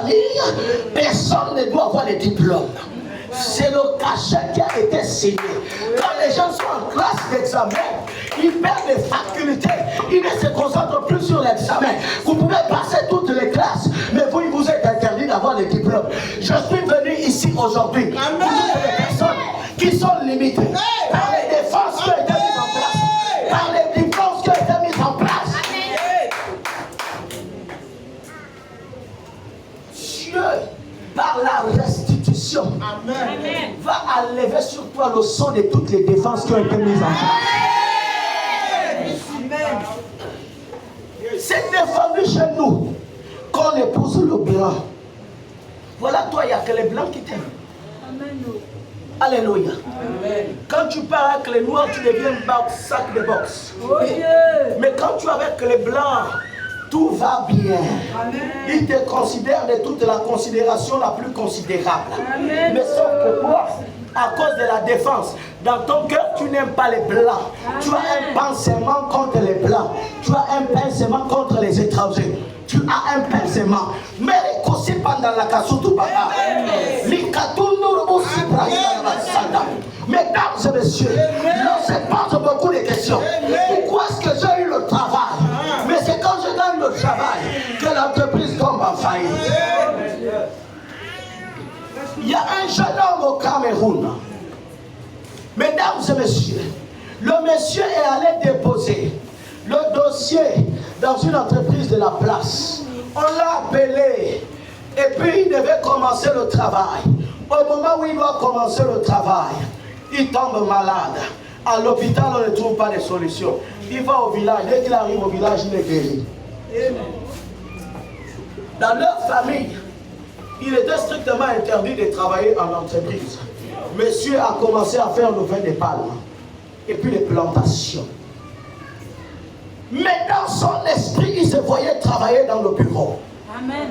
famille, personne ne doit avoir les diplômes. C'est le cachet qui a été signé. Quand les gens sont en classe d'examen, ils perdent les facultés. Ils ne se concentrent plus sur l'examen. Vous pouvez passer toutes les classes, mais vous, il vous est interdit d'avoir les diplômes. Je suis venu ici aujourd'hui pour toutes les personnes qui sont limitées par les défenses qui ont été mises en place, par les diplômes qui ont été mises en place. Dieu, par la restitution, va enlever sur toi le sang de toutes les défenses qui ont été mises en place. C'est défendu chez nous qu'on épouse le blanc. Voilà, toi, il n'y a que les blancs qui t'aiment. Alléluia. Quand tu pars avec les noirs, tu deviens sac de boxe. Mais quand tu es avec les blancs, tout va bien. Ils te considèrent de toute la considération la plus considérable. Mais sauf que toi, à cause de la défense, dans ton cœur, tu n'aimes pas les blancs. Tu as un pincement contre les blancs. Tu as un pincement contre les étrangers. Tu as un pincement. Mais les cousins pendant la kasutu baba. Mesdames et messieurs, on se pose beaucoup de questions. Pourquoi est-ce que j'ai eu le travail? Mais c'est quand je gagne le travail que l'entreprise tombe en faillite. Il y a un jeune homme au Cameroun. Mesdames et messieurs, le monsieur est allé déposer le dossier dans une entreprise de la place. On l'a appelé et puis il devait commencer le travail. Au moment où il doit commencer le travail, il tombe malade. À l'hôpital, on ne trouve pas de solution. Il va au village. Dès qu'il arrive au village, il est guéri. Dans leur famille, il était strictement interdit de travailler en entreprise. Monsieur a commencé à faire le vin de palme et puis les plantations. Mais dans son esprit, il se voyait travailler dans le bureau. Amen.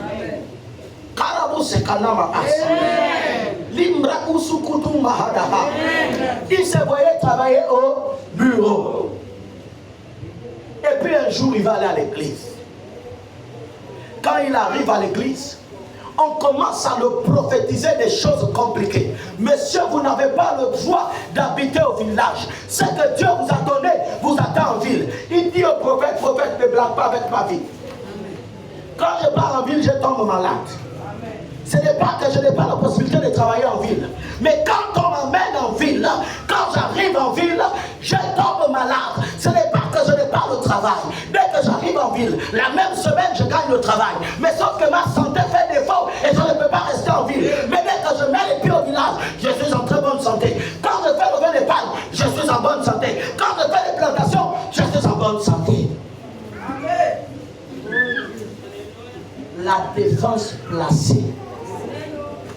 Il se voyait travailler au bureau. Et puis un jour, il va aller à l'église. Quand il arrive à l'église, on commence à le prophétiser des choses compliquées. Monsieur, vous n'avez pas le droit d'habiter au village. Ce que Dieu vous a donné vous attend en ville. Il dit au prophète, prophète, ne blague pas avec ma vie. Quand je pars en ville, je tombe malade. Ce n'est pas que je n'ai pas la possibilité de travailler en ville. Mais quand on m'amène en ville, quand j'arrive en ville, je tombe malade. Ce n'est pas que je n'ai pas le travail. Dès que j'arrive en ville, la même semaine, je gagne le travail. Mais sauf que ma santé fait défaut et je ne peux pas rester en ville. Mais dès que je mets les pieds au village, je suis en très bonne santé. Quand je fais le vin de palme, je suis en bonne santé. Quand je fais les plantations, je suis en bonne santé. La défense placée